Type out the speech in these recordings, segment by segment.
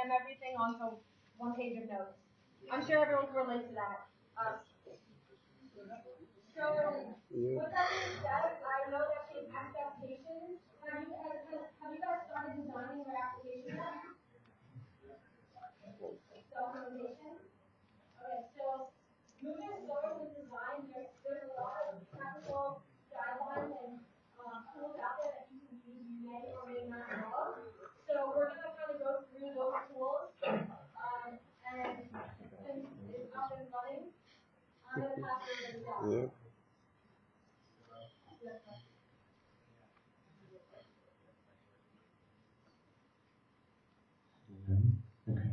cram everything onto one page of notes. I'm sure everyone can relate to that. So, with that being said, I know that the expectations, have you guys started designing your application yet? Self-implementation? Okay, so moving forward with design, there's a lot of technical guidelines and tools out there that you can use, you may or may not know. So we're going to kind of go through those tools, and since it's up and running, I'm going to pass it over to Doc. Yeah. Okay.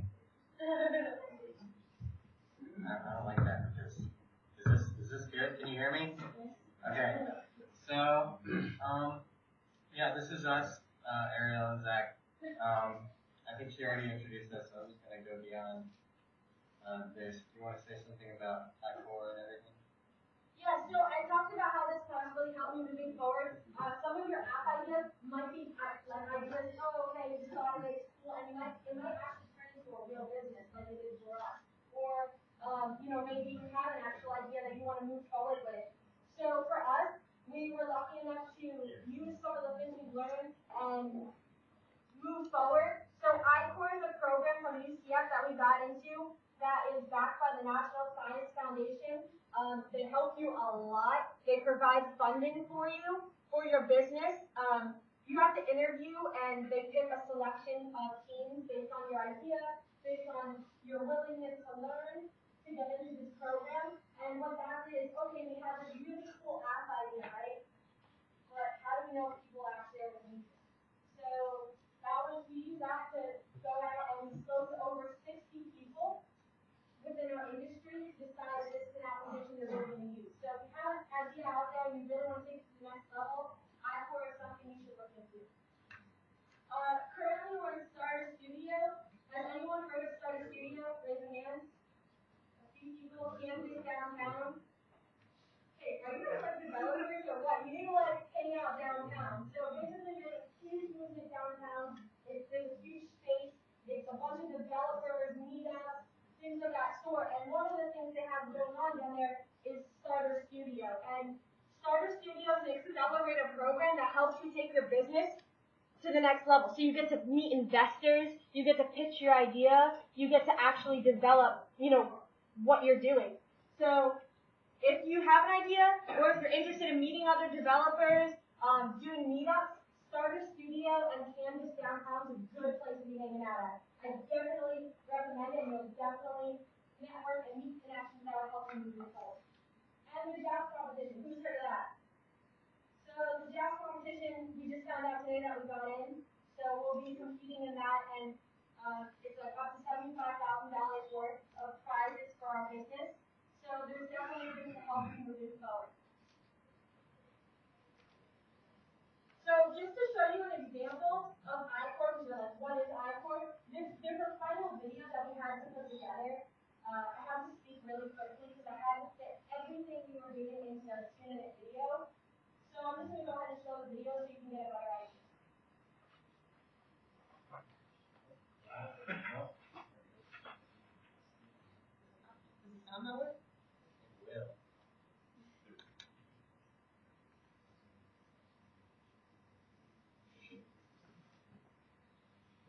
I don't like that because is this good? Can you hear me? Okay. So yeah, this is us, Ariel and Zach. I think she already introduced us, so I'm just gonna go beyond this. Do you want to say something about I4 and everything? Yeah, so I talked about how this class really helped me moving forward. Some of your app ideas might be like ideas, oh, okay, you just thought it cool, and it might actually turn into a real business like it did for us. Or, maybe you have an actual idea that you want to move forward with. So for us, we were lucky enough to use some of the things we've learned and move forward. So I-Core is a program from UCF that we got into that is backed by the National Science Foundation. They help you a lot. They provide funding for you, for your business. You have to interview, and they pick a selection of teams based on your idea, based on your willingness to learn to get into this program. And what that is, okay, we have this really cool app idea, right? But how do we know if people actually are going to use it? So we use that to go out and spoke to over 60 people within our industry to decide if it's an application that we're going to use. So if you have an idea out there and you really want to take it to the next level, I4 is something you should look into. Currently, we're in Starter Studio. Has anyone heard of Starter Studio? Raise your hands. A few people. Campus downtown. Hey, are you guys like developers or what? You need to like hang out downtown. So basically, there's huge music downtown. There's a huge space. It's a bunch of developers, meetups, things of that sort. And one of the things they have going on down there is Starter Studio. And Starter Studio is an accelerator program that helps you take your business to the next level. So you get to meet investors, you get to pitch your idea, you get to actually develop, what you're doing. So if you have an idea, or if you're interested in meeting other developers, doing meetups, Starter Studio and Canvas Downtown is a good place to be hanging out at. I definitely recommend it, and you'll definitely network and meet connections that will help you move forward. And the jazz competition, who's heard of that? So the jazz competition, we just found out today that we got in, so we'll be competing in that, and it's like up to $75,000 worth of prizes for our business. So there's definitely things to help you moving forward. So just to show you an example of I-Core, because you're like, what is I-Core? There's a final video that we had to put together. I have to speak really quickly because I had to fit everything we were doing into a 2-minute video. So I'm just going to go ahead and show the video so you can get a better idea. Does it sound that way? It will.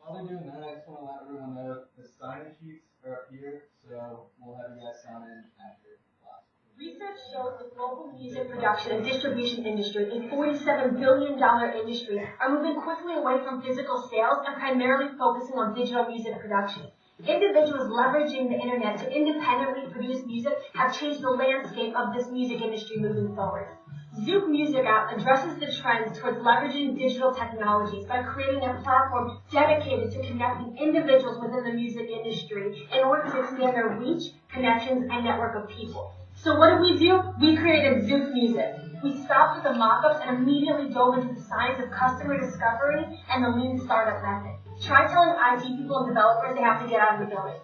While they're doing that, I just want to let everyone know the sign-in sheets are up here, so we'll have you guys sign in after class. Research shows the global music production and distribution industry, a $47 billion industry, are moving quickly away from physical sales and primarily focusing on digital music production. Individuals leveraging the internet to independently produce music have changed the landscape of this music industry moving forward. Zouk Music App addresses the trends towards leveraging digital technologies by creating a platform dedicated to connecting individuals within the music industry in order to expand their reach, connections, and network of people. So what did we do? We created Zouk Music. We stopped with the mock-ups and immediately dove into the science of customer discovery and the lean startup method. Try telling IT people and developers they have to get out of the building.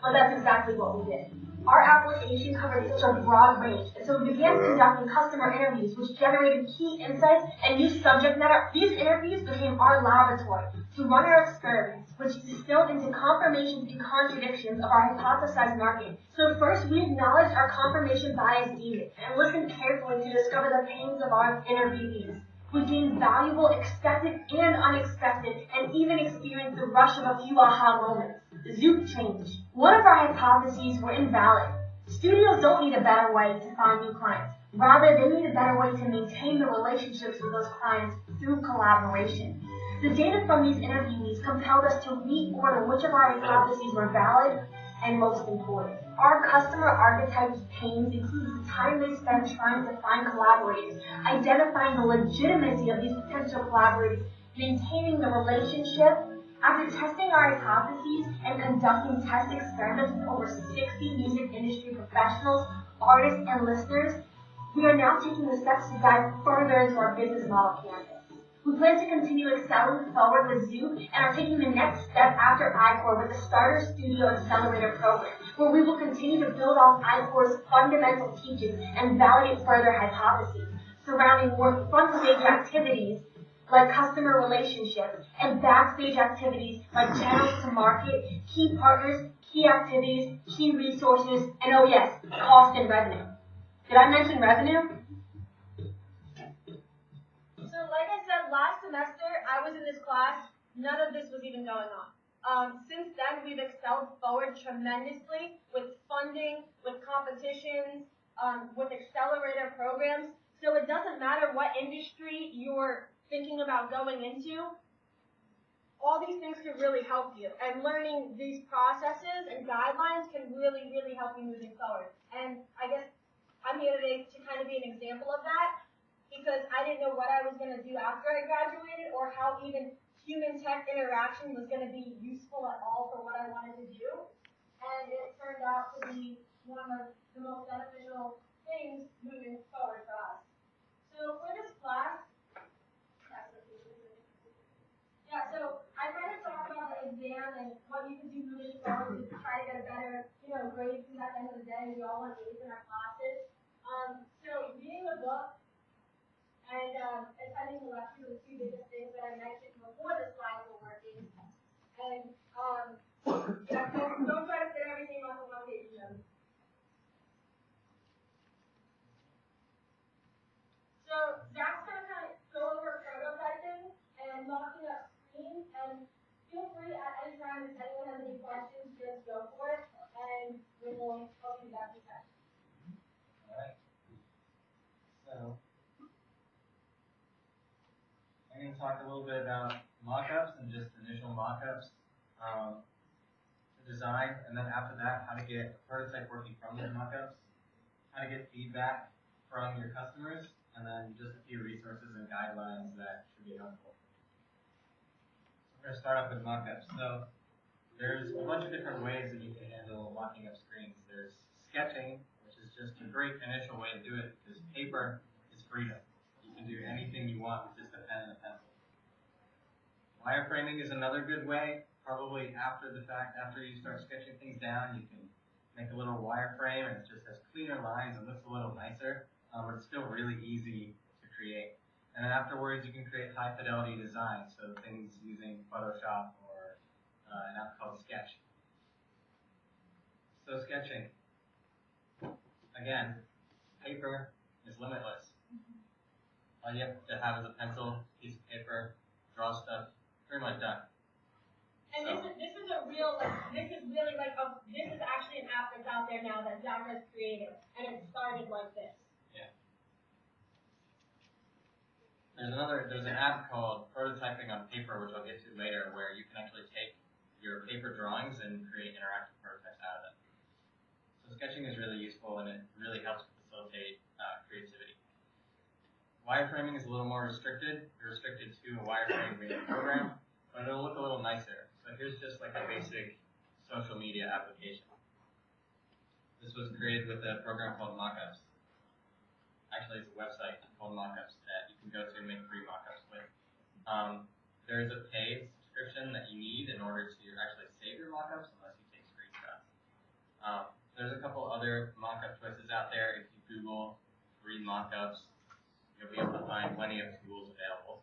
But that's exactly what we did. Our application covered such a broad range, and so we began conducting customer interviews, which generated key insights and new subject matter. These interviews became our laboratory to run our experiments, which distilled into confirmations and contradictions of our hypothesized market. So first, we acknowledged our confirmation bias demon and listened carefully to discover the pains of our interviewees. We gained valuable, expected, and unexpected, and even experienced the rush of a few aha moments. Zoop change. One of our hypotheses were invalid. Studios don't need a better way to find new clients. Rather, they need a better way to maintain the relationships with those clients through collaboration. The data from these interviewees compelled us to reorder which of our hypotheses were valid and most important. Our customer archetypes pains include the time they spend trying to find collaborators, identifying the legitimacy of these potential collaborators, maintaining the relationship. After testing our hypotheses and conducting test experiments with over 60 music industry professionals, artists, and listeners, we are now taking the steps to dive further into our business model canvas. We plan to continue excelling forward with Zoop and are taking the next step after iCore with the Starter Studio Accelerator program, where we will continue to build off iCore's fundamental teachings and validate further hypotheses surrounding more front-stage activities like customer relationships and backstage activities like channels to market, key partners, key activities, key resources, and oh yes, cost and revenue. Did I mention revenue? So like I said, last semester I was in this class, none of this was even going on. Since then we've excelled forward tremendously with funding, with competitions, with accelerator programs. So it doesn't matter what industry you're thinking about going into, all these things can really help you. And learning these processes and guidelines can really, really help you moving forward. And I guess I'm here today to kind of be an example of that, because I didn't know what I was going to do after I graduated or how even human-tech interaction was going to be useful at all for what I wanted to do. And it turned out to be one of the most beneficial things moving forward for us. So for this class, so I kind of talked about the exam and what you can do moving forward to try to get a better, grade, because at the end of the day, we all want A's in our classes. So reading the book and attending the lectures are the two biggest things that I mentioned before the slides were working. And don't try to fit everything on the one page. So Zach's going to kind of go over prototyping and mocking up screens, and feel free at any time if anyone has any questions, just go for it, and we will help you back to that. Alright. So, I'm going to talk a little bit about mock-ups and just initial mock-ups to design, and then after that, how to get a prototype working from those mock-ups, how to get feedback from your customers, and then just a few resources and guidelines that should be helpful. We're going to start off with mock-ups. So there's a bunch of different ways that you can handle mocking up screens. There's sketching, which is just a great initial way to do it because paper is freedom. You can do anything you want with just a pen and a pencil. Wireframing is another good way. Probably after the fact, after you start sketching things down, you can make a little wireframe and it just has cleaner lines and looks a little nicer. But it's still really easy to create. And then afterwards, you can create high-fidelity designs, so things using Photoshop or an app called Sketch. So sketching. Again, paper is limitless. All you have to have is a pencil, piece of paper, draw stuff, pretty much done. And so, this is a real, this is really this is actually an app that's out there now that Zach has created, and it started like this. There's an app called Prototyping on Paper, which I'll get to later, where you can actually take your paper drawings and create interactive prototypes out of them. So sketching is really useful, and it really helps facilitate creativity. Wireframing is a little more restricted. You're restricted to a wireframe reading program, but it'll look a little nicer. So here's just like a basic social media application. This was created with a program called Mockups. Actually, it's a website called Mockups that you can go to and make free mockups with. There's a paid subscription that you need in order to actually save your mockups unless you take screenshots. There's a couple other mockup choices out there. If you Google free mockups, you'll be able to find plenty of tools available.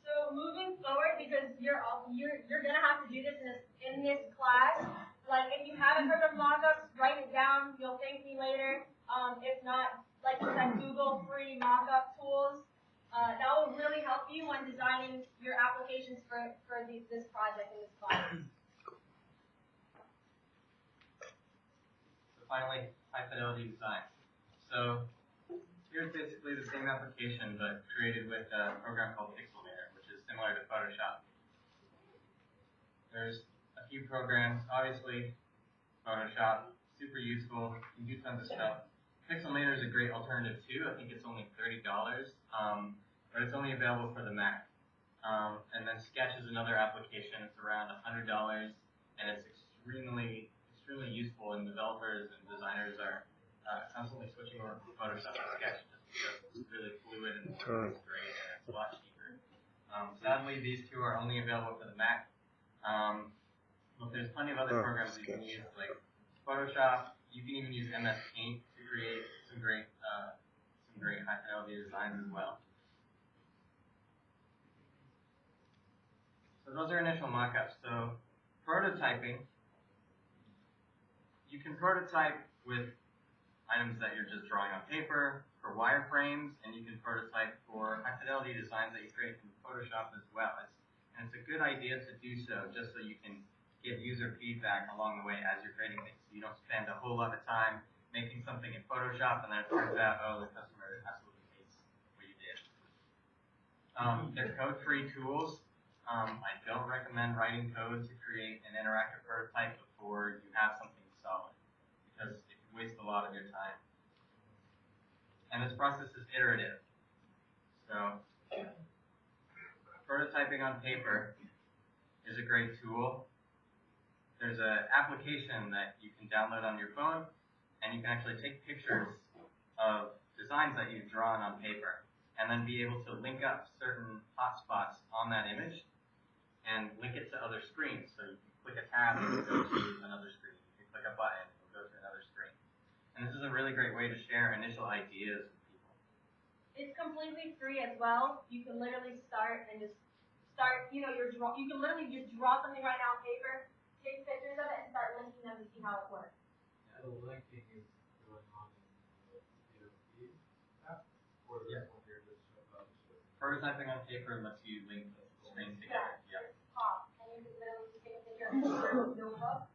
So So moving forward, because you're gonna have to do this in this class. Like if you haven't heard of mockups, write it down. You'll thank me later. If not, like you said, Google free mockup tools. That will really help you when designing your applications for this project in this class. So finally, high fidelity design. So here's basically the same application, but created with a program called Pixelmator, which is similar to Photoshop. There's a few programs, obviously, Photoshop, super useful, you can do tons of stuff. Pixelmator is a great alternative too. I think it's only $30, but it's only available for the Mac. And then Sketch is another application. It's around $100, and it's extremely useful, and developers and designers are constantly switching over from Photoshop to Sketch just because it's really fluid and it's great and it's a lot cheaper. Sadly, these two are only available for the Mac. But there's plenty of other programs you can use, like Photoshop. You can even use MS Paint to create some great high fidelity designs as well. So those are initial mockups. So prototyping, you can prototype with items that you're just drawing on paper for wireframes, and you can prototype for high fidelity designs that you create in Photoshop as well. And it's a good idea to do so just so you can get user feedback along the way as you're creating things. So you don't spend a whole lot of time making something in Photoshop and then it turns out, oh, the customer absolutely hates what you did. They're code-free tools. I don't recommend writing code to create an interactive prototype before you have something solid, because it can waste a lot of your time. And this process is iterative. So prototyping on paper is a great tool. There's an application that you can download on your phone, and you can actually take pictures of designs that you've drawn on paper, and then be able to link up certain hotspots on that image and link it to other screens. So you can click a tab and it'll go to another screen. You can click a button and it'll go to another screen. And this is a really great way to share initial ideas with people. It's completely free as well. You can literally start, you can literally just draw something right now on paper, take pictures of it, and start linking them to see how it works. Yeah, the linking is going on in the app, or Yeah. what you're just Prototyping on paper lets you link screens together. Yeah. And you can literally just take a picture of your notebook,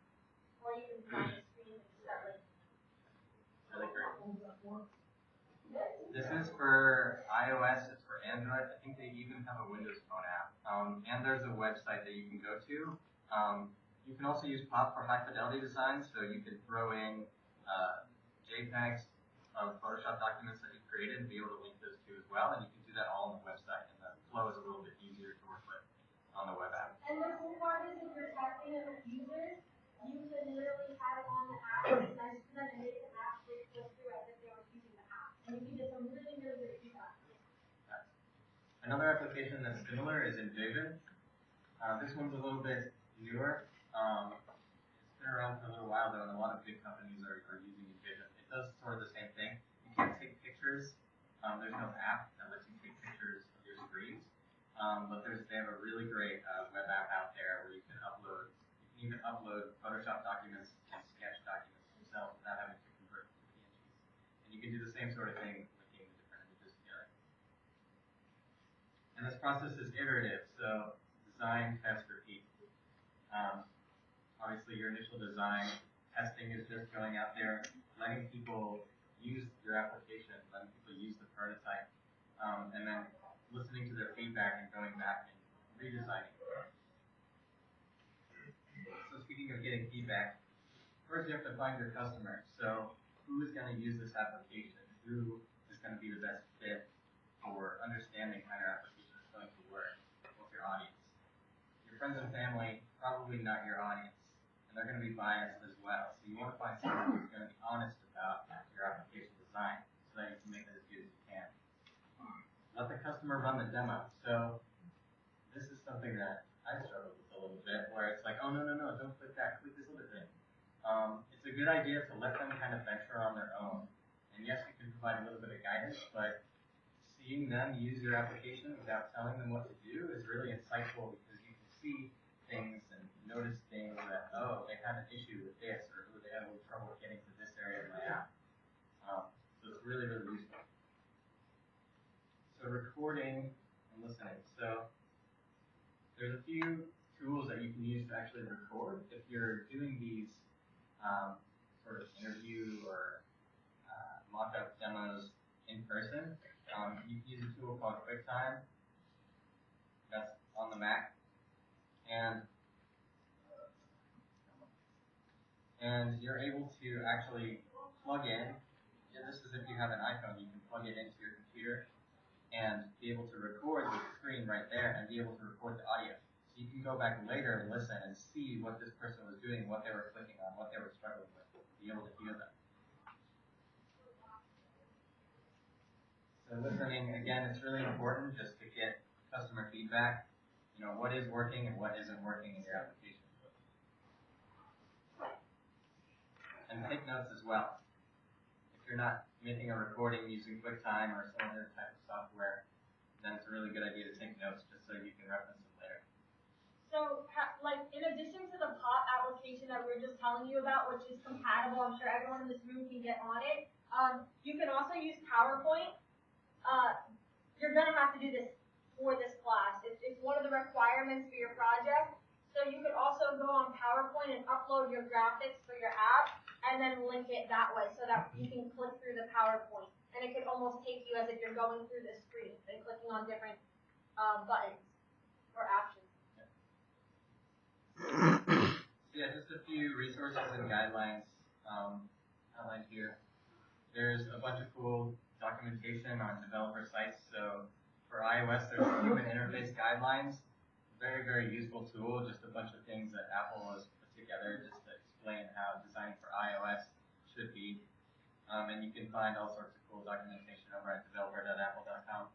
or you can design a screen and start linking. Really great. This is for iOS, it's for Android. I think they even have a Windows Phone app. And there's a website that you can go to. You can also use Pop for high fidelity designs, so you could throw in JPEGs of Photoshop documents that you've created and be able to link those to as well. And you can do that all on the website, and the flow is a little bit easier to work with on the web app. And the cool part is if you're testing it with users, you can literally have it on the app and send it to them and make the app go through as if they were using the app. And you can get some really, really great feedback. Another application that's similar is Envision. This one's a little bit newer. It's been around for a little while though, and a lot of big companies are using Envision. It does sort of the same thing. You can't take pictures. There's no app that lets you take pictures of your screens. But they have a really great web app out there where you can even upload Photoshop documents and Sketch documents themselves without having to convert to PNGs. And you can do the same sort of thing linking the different images together. And this process is iterative, so design, test, repeat. Obviously, your initial design testing is just going out there, letting people use your application, letting people use the prototype, and then listening to their feedback and going back and redesigning. So speaking of getting feedback, first you have to find your customer. So who is going to use this application? Who is going to be the best fit for understanding how your application is going to work? What's your audience? Your friends and family, probably not your audience. And they're going to be biased as well. So you want to find someone who's going to be honest about your application design so that you can make it as good as you can. Let the customer run the demo. So this is something that I struggled with a little bit, where it's like, oh, no, don't click that, click this other thing. It's a good idea to let them kind of venture on their own. And yes, you can provide a little bit of guidance, but seeing them use your application without telling them what to do is really insightful because you can see things and notice things that, oh, they had an issue with this, or oh, they had a little trouble getting to this area of my app. So it's really, really useful. So recording and listening. So there's a few tools that you can use to actually record if you're doing these sort of interview or mock-up demos in person. You can use a tool called QuickTime. That's on the Mac. And you're able to actually plug in. Yeah, this is if you have an iPhone, you can plug it into your computer and be able to record the screen right there and be able to record the audio. So you can go back later and listen and see what this person was doing, what they were clicking on, what they were struggling with, be able to hear them. So listening, again, it's really important just to get customer feedback. You know, what is working and what isn't working in your application. And take notes as well. If you're not making a recording using QuickTime or some other type of software, then it's a really good idea to take notes just so you can reference them later. So, like, in addition to the POT application that we were just telling you about, which is compatible, I'm sure everyone in this room can get on it, you can also use PowerPoint. You're going to have to do this for this class. It's one of the requirements for your project. So you could also go on PowerPoint and upload your graphics for your app and then link it that way so that you can click through the PowerPoint. And it could almost take you as if you're going through the screen and clicking on different buttons or options. Yeah, just a few resources and guidelines outlined here. There's a bunch of cool documentation on developer sites. So for iOS, there's human interface guidelines. Very, very useful tool. Just a bunch of things that Apple has put together just to explain how designing for iOS should be. And you can find all sorts of cool documentation over at developer.apple.com.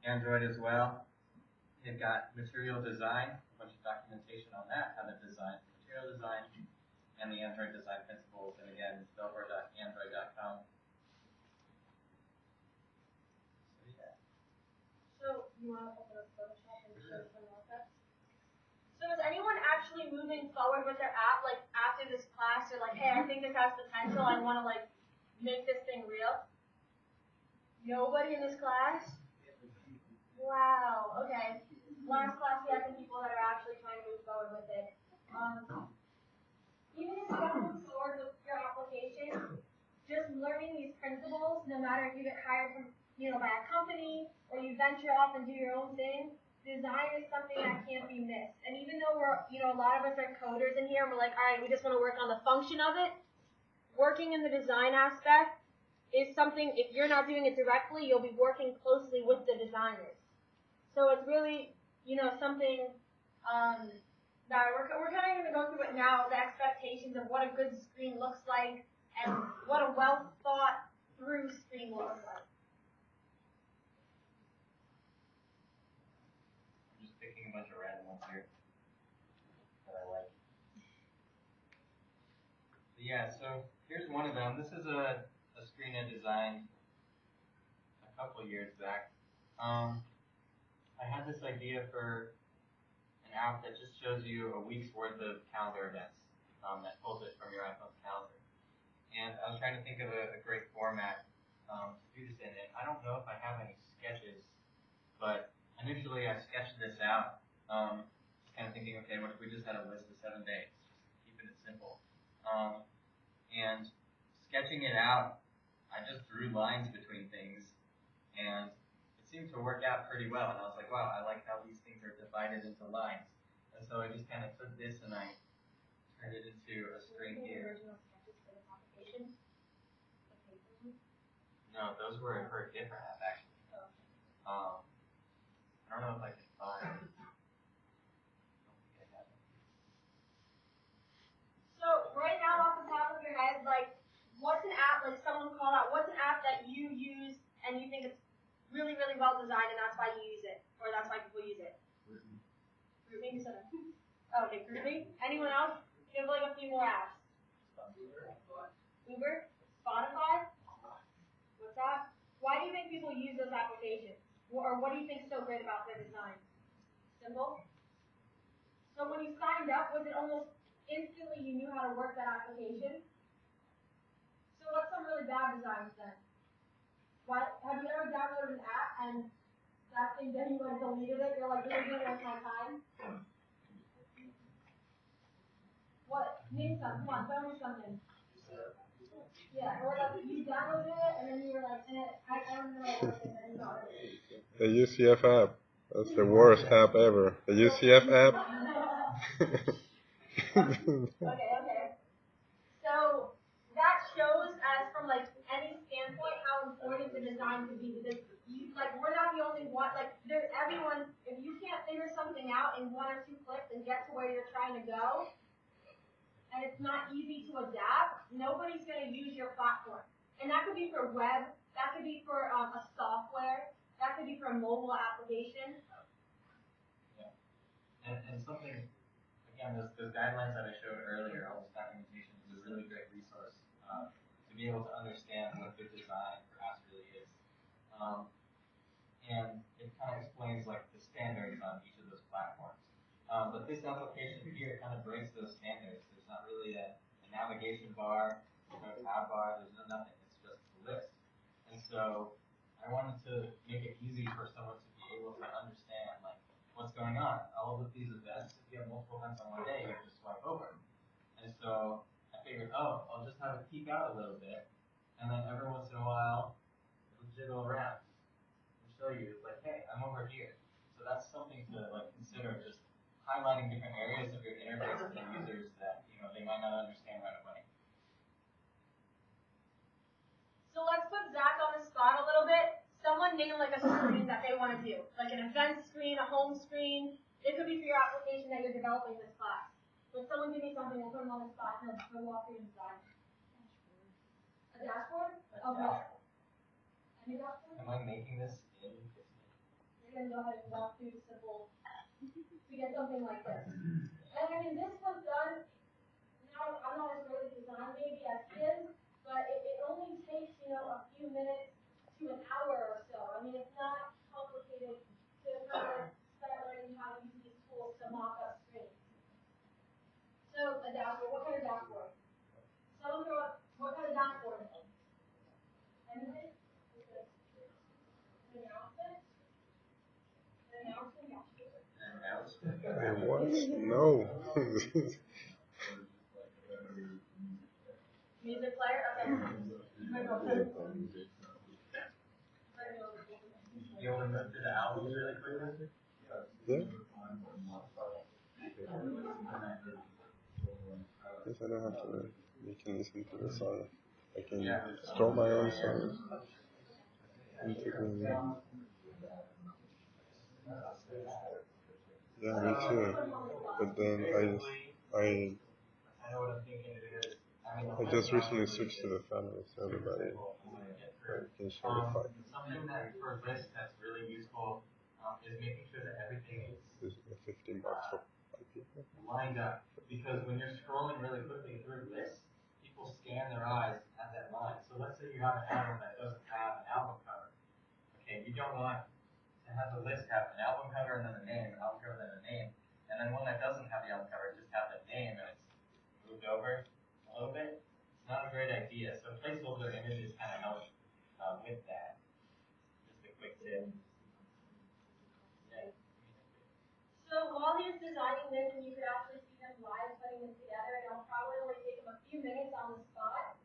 Android as well. They've got material design, a bunch of documentation on that, how to design material design, and the Android design principles. And again, developer.android.com. So yeah. So you want to open up Photoshop and show some mock-ups? So is anyone actually moving forward with their app, like after this class? You're like, hey, I think this has potential. I want to like make this thing real. Nobody in this class? Wow. Okay. Last class we had some people that are actually trying to move forward with it. Even if you don't move forward with your application, just learning these principles, no matter if you get hired from, by a company or you venture off and do your own thing, design is something that can't be missed. And even though we're, a lot of us are coders in here and we're like, all right, we just want to work on the function of it, working in the design aspect is something, if you're not doing it directly, you'll be working closely with the designers. So it's really, something that we're kind of going to go through it now, the expectations of what a good screen looks like and what a well thought through screen looks like. I'm just picking a bunch of random ones here that I like. But yeah, so here's one of them. This is a screen I designed a couple of years back. I had this idea for an app that just shows you a week's worth of calendar events that pulls it from your iPhone's calendar. And I was trying to think of a great format to do this in. And I don't know if I have any sketches, but initially I sketched this out, just kind of thinking, okay, what if we just had a list of 7 days, just keeping it simple. And sketching it out, I just drew lines between things, and it seemed to work out pretty well. And I was like, wow, I like how these things are divided into lines. And so I just kind of took this and I turned it into a screen here. No, those were for a different app, actually. I don't know if I can find. So right now, off the top of your head, like, what's an app? Like, someone call out. What's an app that you use and you think it's really, really well designed, and that's why you use it, or that's why people use it? Grouping. Oh, okay, grouping. Anyone else? Give like a few more apps. Uber. Spotify. What's that? Why do you think people use those applications? Or what do you think is so great about their design? Simple. So when you signed up, was it almost instantly you knew how to work that application? So what's some really bad designs then? Why, have you ever downloaded an app and that thing then you like deleted it? You're like, this isn't worth my time. What? Name something. Come on, tell me something. Yeah, or like you downloaded it and then you were like, I don't know what it is, and you got it. The UCF app. That's the worst app ever. The UCF app. Okay. So that shows us from like any standpoint how important the design could be, because you, like, we're not the only one. Like, there's everyone. If you can't figure something out in 1 or 2 clicks and get to where you're trying to go, and it's not easy to adapt, nobody's going to use your platform. And that could be for web, that could be for a software, that could be for a mobile application. Yeah. And something, again, those guidelines that I showed earlier, all this documentation is a really great resource to be able to understand what good design for apps really is. And it kind of explains like the standards on each of those platforms. But this application here kind of breaks those standards. There's not really a navigation bar, there's no tab bar, there's no nothing. It's just a list. And so I wanted to make it easy for someone to be able to understand like what's going on. All of these events, if you have multiple events on one day, you have to swipe over. And so I figured, oh, I'll just have it peek out a little bit, and then every once in a while, it'll jiggle around and show you, like, hey, I'm over here. So that's something to like consider, just highlighting different areas of your interface to the users that they might not understand right away. So let's put Zach on the spot a little bit. Someone name like a screen that they want to do, like an event screen, a home screen. It could be for your application that you're developing this class. But someone give me something, we'll put them on the spot, and they'll walk through the design. A dashboard? Okay. Any dashboard? Am I making this in 15 minutes? You're going to go ahead and walk through the simple to get something like this. And I mean, this was done, now I'm not as great at design maybe as he is, but it only takes, a few minutes to an hour or so. I mean, it's not complicated to kind of start learning how to use these tools to mock up screens. So, a dashboard, what kind of dashboard? Someone throw up, what kind of dashboard? Anything? An announcement? An announcement? And what? No. Music player? Okay. You want to move to the albums really quickly? Yeah. Yes, I don't have to. You can listen to the song. I can store my own songs into the. Yeah, me too. But then I just recently switched to the family, so everybody can share the file. Something that for this that's really useful is making sure that everything This is $15 for 5 people. lined up. Because when you're scrolling really quickly through lists, people scan their eyes at that line. So let's say you have an album that doesn't have an album cover. Okay, you don't want to have the list have an album cover and then a name, an album cover and then a name. And then one that doesn't have the album cover just have the name and it's moved over a little bit. It's not a great idea. So placeholder images kind of help with that. Just a quick tip. Yeah. So while he's designing this, and you could actually see him live putting this together, and it'll probably only take him a few minutes on the spot.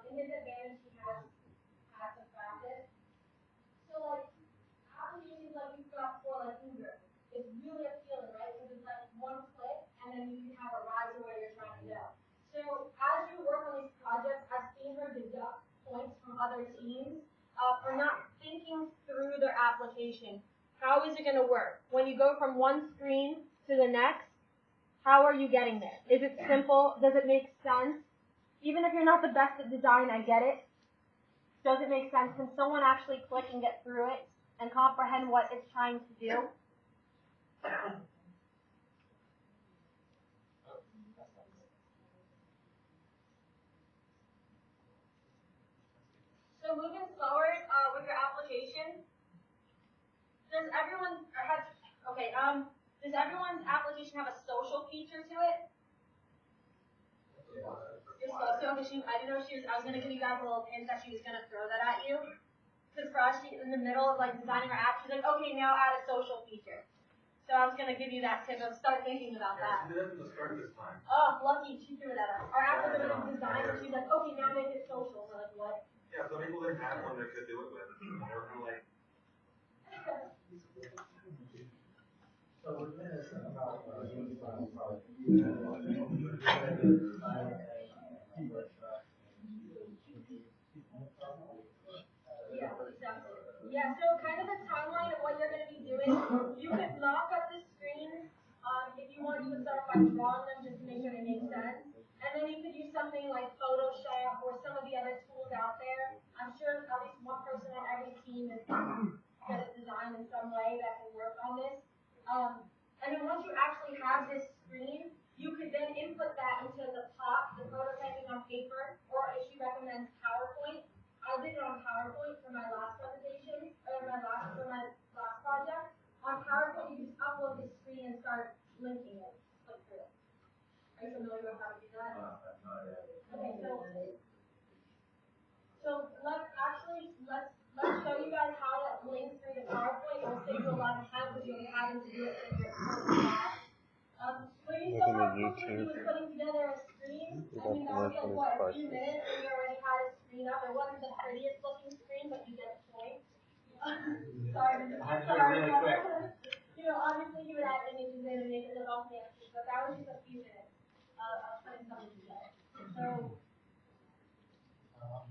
In his advantage, he has had some practice. So like applications like you've got for like Uber, it's really appealing, right? Because it's like one click, and then you can have a ride to where you're trying to go. So as you work on these projects, I've seen her deduct points from other teams for not thinking through their application. How is it going to work? When you go from one screen to the next, how are you getting there? Is it simple? Does it make sense? Even if you're not the best at design, I get it. Does it make sense? Can someone actually click and get through it and comprehend what it's trying to do? So moving forward, we're everyone's application have a social feature to it? You're supposed to, because I didn't know I was going to give you guys a little hint that she was going to throw that at you. Because for us, in the middle of like designing our app, she's like, okay, now add a social feature. So I was going to give you that tip of start thinking about that. She did it from the start this time. Oh, lucky, she threw it at us. Our app was already designed, and she's like, okay, now make it social. We're like, what? Yeah, some people didn't have one they could do it with. They were kind of like, So we're going to think about unifying product. Yeah, exactly. Yeah, so kind of a timeline of what you're going to be doing. You could mock up the screens if you want. You could start by drawing them just to make sure they make sense. And then you could use something like Photoshop or some of the other tools out there. I'm sure at least one person on every team is good at design in some way that can work on this. And then once you actually have this screen, you could then input that into the prototyping on paper, or if she recommends PowerPoint. I did it on PowerPoint for my last presentation, or for my last project. On PowerPoint, you just upload the screen and start linking it, click through it. Are you familiar with how to do that? Okay, so let's show you guys how to link through the PowerPoint. It will save you a lot of time because you'll be having to do it in your class. But you saw how quickly he was putting together a screen. I mean, that was like, what, a few minutes, and we already had a screen up. It wasn't the prettiest looking screen, but you get the point. Sorry. Really quick. You know, obviously he would add images in and make it look all fancy, but that was just a few minutes of putting something together. So, I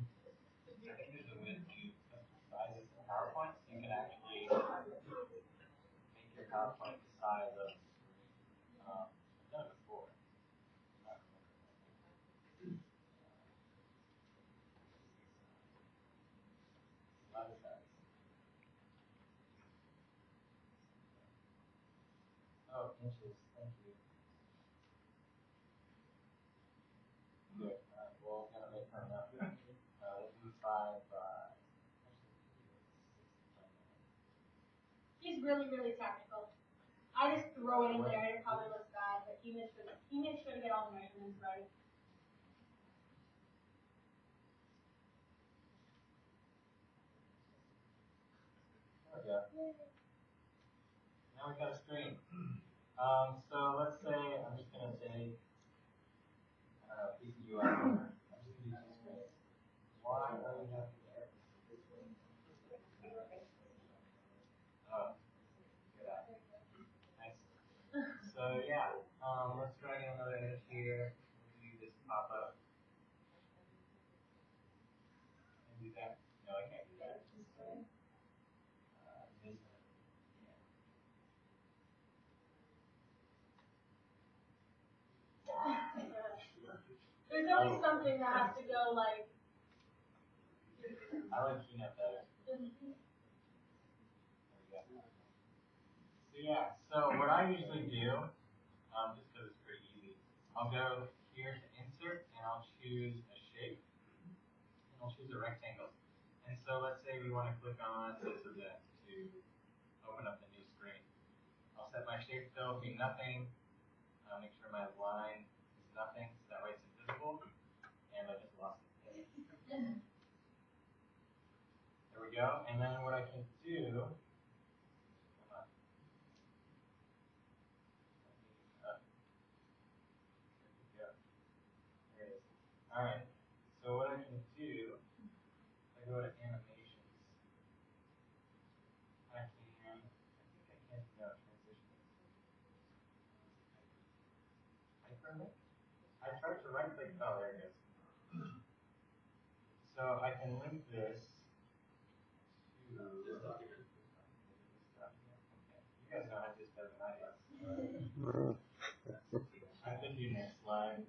think there's a way to customize it in PowerPoint, so you can actually make your PowerPoint the size of, I've done it before. Size. Oh, inches, thank you. Good, well, I'm gonna make her enough. We'll do 5 by, he's really, really technical. I just throw it in there and it probably looks bad, but he makes sure to get all the measurements right. There we go. Now we got a screen. So let's say I'm just gonna take a piece of UI. I'm just gonna do 2 screens. Why are we having that? Oh, good eye. Nice. So yeah, let's drag in another image here. We'll do this pop up. And do that. No, I can't do that. This. There's always something that has to go like. I like Keynote better. There we go. So yeah, so what I usually do, just because it's pretty easy, I'll go here to insert and I'll choose a shape and I'll choose a rectangle. And so let's say we want to click on this event to open up the new screen. I'll set my shape fill be nothing. I'll make sure my line is nothing, so that way it's invisible. And I just lost it. There we go. And then what I can do, Alright, so what I can do, if I go to animations, I can't, no, transitions. Hyperlink? I tried to right click, oh, there it goes. So I can link this to this document. Okay. You guys know how to do this better than I do. I could do next slide.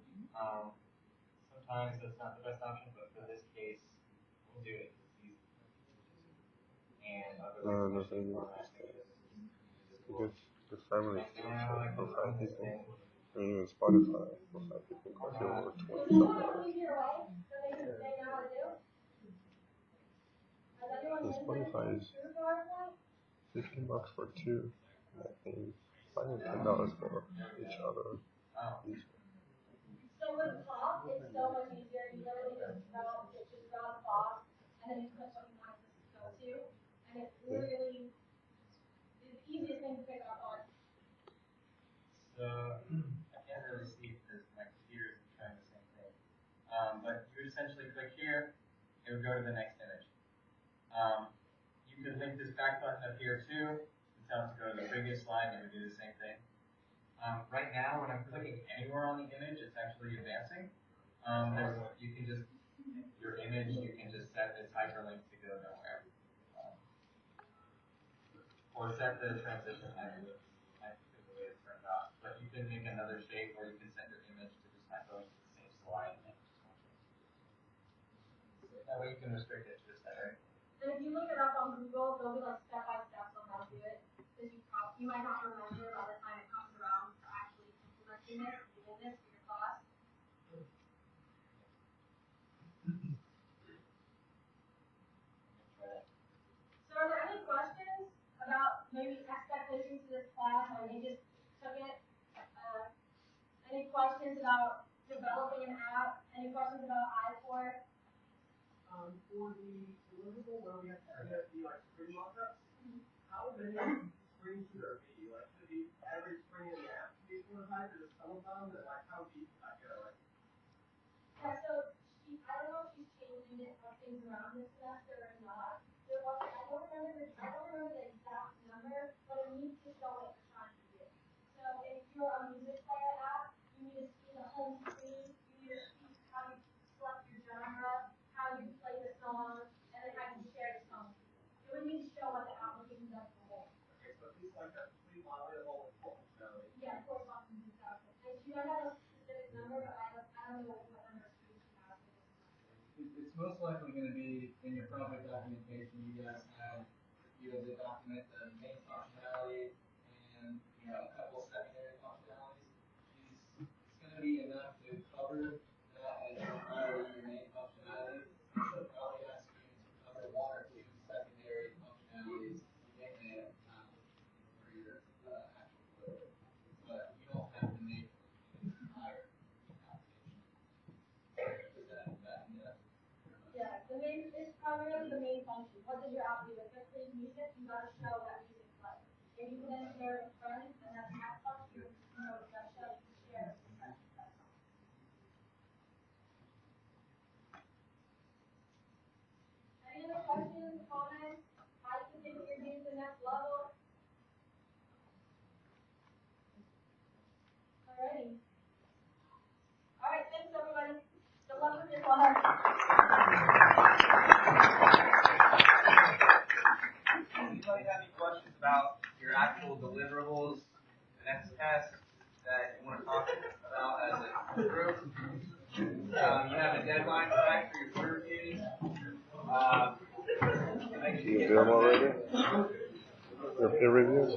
Sometimes that's not the best option, but for this case, we'll do it. It's easy. And I'll go No, nothing. Because the family for 5 people. I mean, even Spotify for 5 people could be over 20 something. And Spotify is $15 for 2. I think finding $10 for each other. So with pop, it's so much easier. You literally just draw the box, and then you put what you want it to go to, and it literally is the easiest thing to pick up on. So I can't really see because my computer is trying the same thing. But you would essentially click here, it would go to the next image. You could link this back button up here too, and tell it to go to the previous slide, and it would do the same thing. Right now, when I'm clicking anywhere on the image, it's actually advancing. You can just, your image, you can just set this hyperlink to go nowhere. Or set the transition hyperlink. I think the way it's turned off. But you can make another shape, or you can set your image to just hyperlink to the same slide. That way you can restrict it to just that area. And if you look it up on Google, there'll be like step-by-steps on how to do it. Because you might not remember by the time it comes around to actually implementing this, doing this for your class. So are there any questions about maybe expectations for this class when you just took it? Any questions about developing an app? Any questions about I4? For the deliverable where we have to be like screen lockups, how many screens should there be? Like, should it be every screen in the app be type, or just some of them? And like, how deep should I go? Like, yeah, so I don't know if she's changing it up things around this semester or not. There was, I don't remember the exact number, but it needs to show what you're trying to do. So if you're a music player app, you need to see the home screen, you need to see how you select your genre, how you play the song, and then how you share the song. It would need to show what the application does for whole. okay, so at least like a complete model of all the functionality. Yeah, of course, functions and stuff. And she might have a specific number, but I don't know what number of screens she has for this semester. It's most likely going to be in your project documentation. You guys have the document, the main functionality, and a couple secondary functionalities. It's going to be enough to cover that as your main functionality. So probably ask you to cover one or two secondary functionalities in there for your actual delivery. But you don't have to make an entire application. Yeah, it's primarily the main function. What does your app do? If it plays music, you gotta show that music plays. If you can then share it with friends, and that's an app function, you know, that show you can share it with friends. Any other questions, comments? How you think you're getting to the next level? Alrighty. Alright, thanks everybody. Good luck with your class. Anybody have any questions about your actual deliverables, the next test that you want to talk about as a group? You have a deadline back for your peer reviews. You do them already? Your peer reviews?